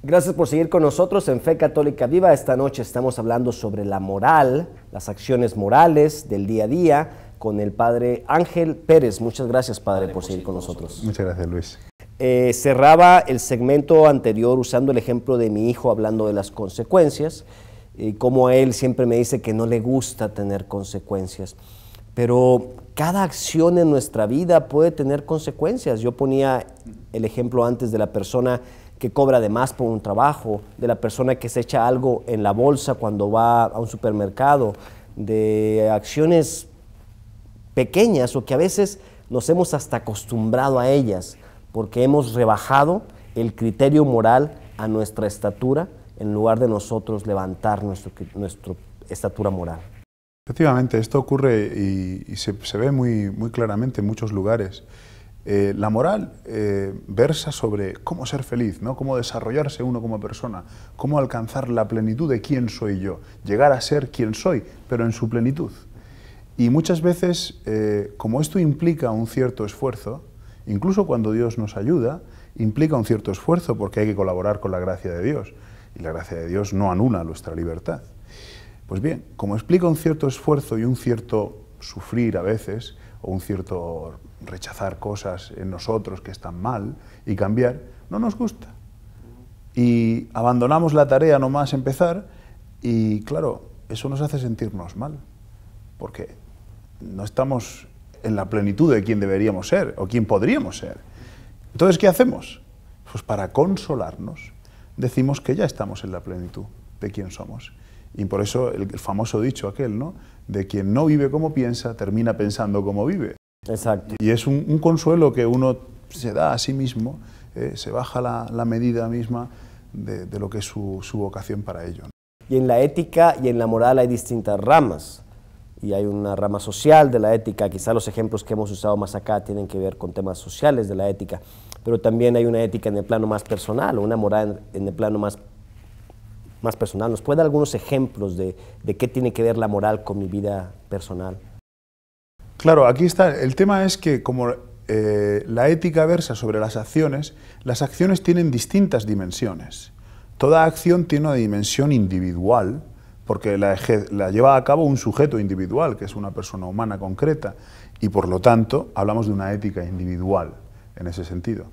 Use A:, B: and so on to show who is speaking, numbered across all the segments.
A: Gracias por seguir con nosotros en Fe Católica Viva. Esta noche estamos hablando sobre la moral, las acciones morales del día a día con el Padre Ángel Pérez. Muchas gracias, Padre, por seguir con nosotros.
B: Muchas gracias, Luis.
A: Cerraba el segmento anterior usando el ejemplo de mi hijo hablando de las consecuencias, como él siempre me dice que no le gusta tener consecuencias. Pero cada acción en nuestra vida puede tener consecuencias. Yo ponía el ejemplo antes de la persona que cobra de más por un trabajo, de la persona que se echa algo en la bolsa cuando va a un supermercado, de acciones pequeñas o que a veces nos hemos hasta acostumbrado a ellas porque hemos rebajado el criterio moral a nuestra estatura en lugar de nosotros levantar nuestra estatura moral.
B: Efectivamente, esto ocurre y se ve muy claramente en muchos lugares. La moral versa sobre cómo ser feliz, ¿no? Cómo desarrollarse uno como persona, cómo alcanzar la plenitud de quién soy yo, llegar a ser quien soy, pero en su plenitud. Y muchas veces, como esto implica un cierto esfuerzo, incluso cuando Dios nos ayuda, implica un cierto esfuerzo porque hay que colaborar con la gracia de Dios, y la gracia de Dios no anula nuestra libertad. Pues bien, como explica un cierto esfuerzo y un cierto sufrir a veces, o un cierto rechazar cosas en nosotros que están mal y cambiar, no nos gusta. Y abandonamos la tarea nomás empezar y claro, eso nos hace sentirnos mal, porque no estamos en la plenitud de quien deberíamos ser o quien podríamos ser. Entonces, ¿qué hacemos? Pues para consolarnos decimos que ya estamos en la plenitud de quién somos. Y por eso el famoso dicho aquel, ¿no? De quien no vive como piensa, termina pensando como vive.
A: Exacto.
B: Y es un consuelo que uno se da a sí mismo, se baja la medida misma de lo que es su vocación para ello.
A: Y en la ética y en la moral hay distintas ramas. Y hay una rama social de la ética, quizá los ejemplos que hemos usado más acá tienen que ver con temas sociales de la ética, pero también hay una ética en el plano más personal o una moral en el plano más personal. ¿Nos puede dar algunos ejemplos de qué tiene que ver la moral con mi vida personal?
B: Claro, aquí está. El tema es que como la ética versa sobre las acciones tienen distintas dimensiones. Toda acción tiene una dimensión individual, porque la lleva a cabo un sujeto individual, que es una persona humana concreta, y por lo tanto hablamos de una ética individual en ese sentido.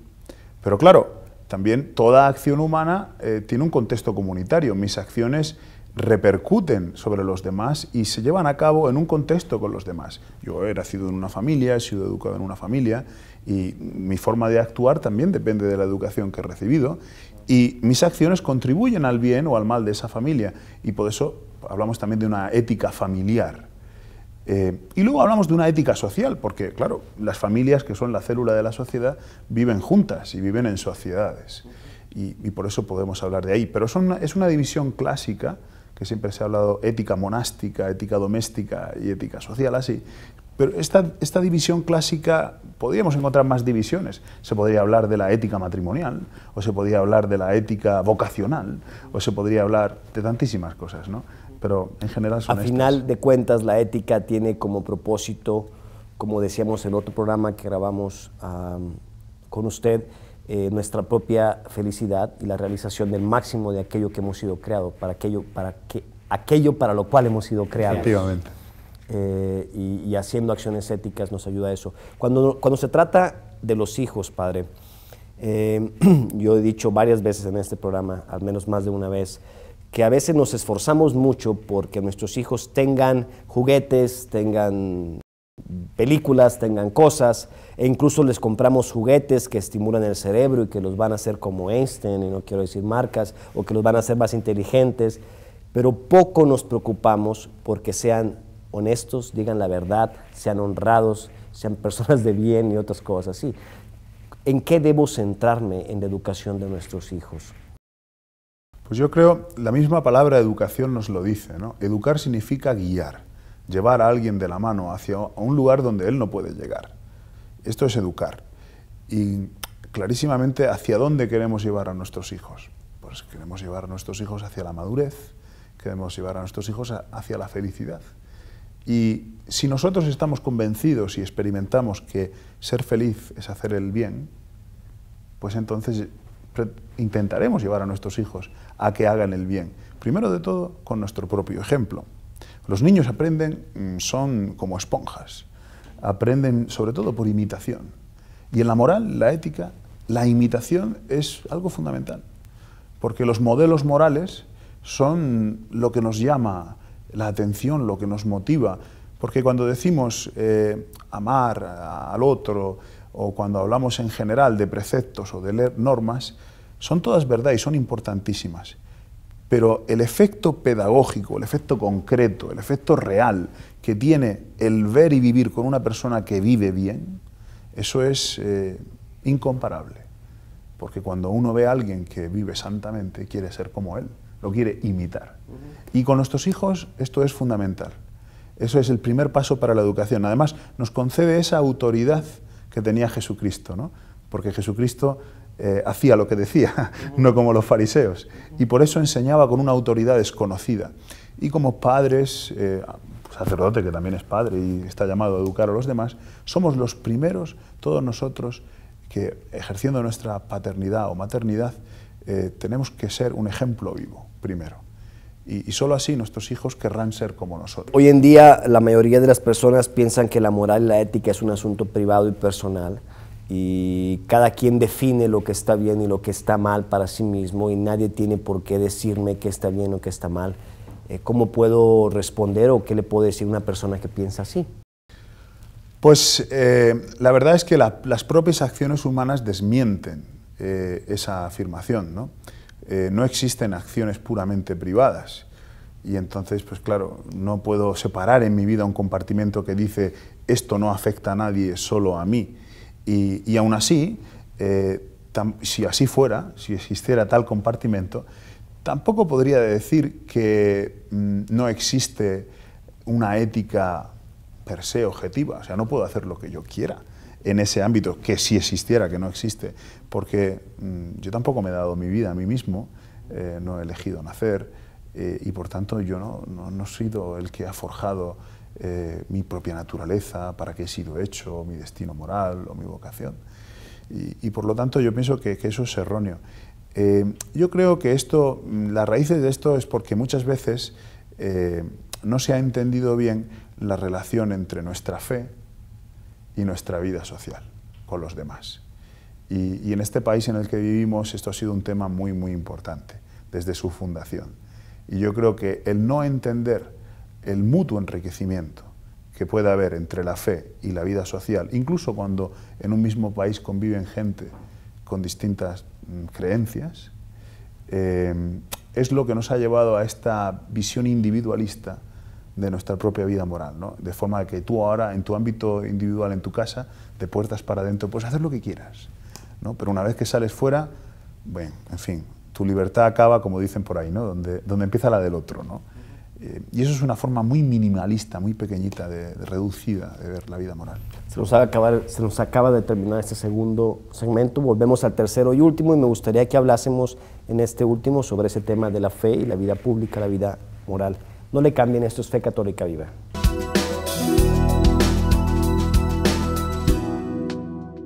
B: Pero claro, también toda acción humana tiene un contexto comunitario. Mis acciones repercuten sobre los demás y se llevan a cabo en un contexto con los demás. Yo he nacido en una familia, he sido educado en una familia y mi forma de actuar también depende de la educación que he recibido y mis acciones contribuyen al bien o al mal de esa familia y por eso hablamos también de una ética familiar. Y luego hablamos de una ética social, porque claro, las familias que son la célula de la sociedad viven juntas y viven en sociedades y por eso podemos hablar de ahí. Pero es una división clásica, que siempre se ha hablado ética monástica, ética doméstica y ética social, así. Pero esta división clásica, podríamos encontrar más divisiones. Se podría hablar de la ética matrimonial, o se podría hablar de la ética vocacional, o se podría hablar de tantísimas cosas, ¿no? Pero en general son
A: A final de cuentas, la ética tiene como propósito, como decíamos en otro programa que grabamos con usted, nuestra propia felicidad y la realización del máximo de aquello que hemos sido creados, aquello para lo cual hemos sido creados.
B: Efectivamente.
A: Y haciendo acciones éticas nos ayuda a eso. Cuando se trata de los hijos, Padre, yo he dicho varias veces en este programa, al menos más de una vez, que a veces nos esforzamos mucho porque nuestros hijos tengan juguetes, tengan películas, tengan cosas, e incluso les compramos juguetes que estimulan el cerebro y que los van a hacer como Einstein, y no quiero decir marcas, o que los van a hacer más inteligentes, pero poco nos preocupamos porque sean honestos, digan la verdad, sean honrados, sean personas de bien y otras cosas así. ¿En qué debo centrarme en la educación de nuestros hijos?
B: Pues yo creo, la misma palabra educación nos lo dice, ¿no? Educar significa guiar, llevar a alguien de la mano hacia un lugar donde él no puede llegar. Esto es educar. Y clarísimamente, ¿hacia dónde queremos llevar a nuestros hijos? Pues queremos llevar a nuestros hijos hacia la madurez, queremos llevar a nuestros hijos hacia la felicidad. Y si nosotros estamos convencidos y experimentamos que ser feliz es hacer el bien, pues entonces intentaremos llevar a nuestros hijos a que hagan el bien. Primero de todo, con nuestro propio ejemplo. Los niños aprenden, son como esponjas, aprenden sobre todo por imitación. Y en la moral, la ética, la imitación es algo fundamental, porque los modelos morales son lo que nos llama la atención, lo que nos motiva, porque cuando decimos amar al otro, o cuando hablamos en general de preceptos o de leer normas, son todas verdad y son importantísimas. Pero el efecto pedagógico, el efecto concreto, el efecto real que tiene el ver y vivir con una persona que vive bien, eso es incomparable. Porque cuando uno ve a alguien que vive santamente, quiere ser como él, lo quiere imitar. Y con nuestros hijos esto es fundamental. Eso es el primer paso para la educación. Además, nos concede esa autoridad que tenía Jesucristo, ¿no? Porque Jesucristo hacía lo que decía, no como los fariseos, y por eso enseñaba con una autoridad desconocida. Y como padres, sacerdote que también es padre y está llamado a educar a los demás, somos los primeros, todos nosotros, que ejerciendo nuestra paternidad o maternidad, tenemos que ser un ejemplo vivo, primero. Y solo así nuestros hijos querrán ser como nosotros.
A: Hoy en día la mayoría de las personas piensan que la moral y la ética es un asunto privado y personal, y cada quien define lo que está bien y lo que está mal para sí mismo, y nadie tiene por qué decirme qué está bien o qué está mal. ¿Cómo puedo responder o qué le puedo decir a una persona que piensa así?
B: Pues la verdad es que las propias acciones humanas desmienten esa afirmación, ¿no? No existen acciones puramente privadas, y entonces, pues claro, no puedo separar en mi vida un compartimento que dice esto no afecta a nadie, solo a mí. Y aún así, si así fuera, si existiera tal compartimento, tampoco podría decir que no existe una ética per se objetiva. O sea, no puedo hacer lo que yo quiera en ese ámbito, que si existiera, que no existe, porque yo tampoco me he dado mi vida a mí mismo, no he elegido nacer, y por tanto yo no he sido el que ha forjado mi propia naturaleza, para qué he sido hecho, mi destino moral o mi vocación. Y por lo tanto yo pienso que eso es erróneo. Yo creo que esto, las raíces de esto es porque muchas veces no se ha entendido bien la relación entre nuestra fe y nuestra vida social con los demás. Y en este país en el que vivimos esto ha sido un tema muy, muy importante desde su fundación. Y yo creo que el no entender el mutuo enriquecimiento que puede haber entre la fe y la vida social, incluso cuando en un mismo país conviven gente con distintas creencias, es lo que nos ha llevado a esta visión individualista de nuestra propia vida moral, ¿no? De forma que tú ahora, en tu ámbito individual, en tu casa, de puertas para adentro, puedes hacer lo que quieras, ¿no? Pero una vez que sales fuera, bueno, en fin, tu libertad acaba, como dicen por ahí, ¿no? Donde empieza la del otro, ¿no? Y eso es una forma muy minimalista, muy pequeñita, reducida de ver la vida moral.
A: Se nos acaba de terminar este segundo segmento. Volvemos al tercero y último, y me gustaría que hablásemos en este último sobre ese tema de la fe y la vida pública, la vida moral. No le cambien, esto es Fe Católica Viva.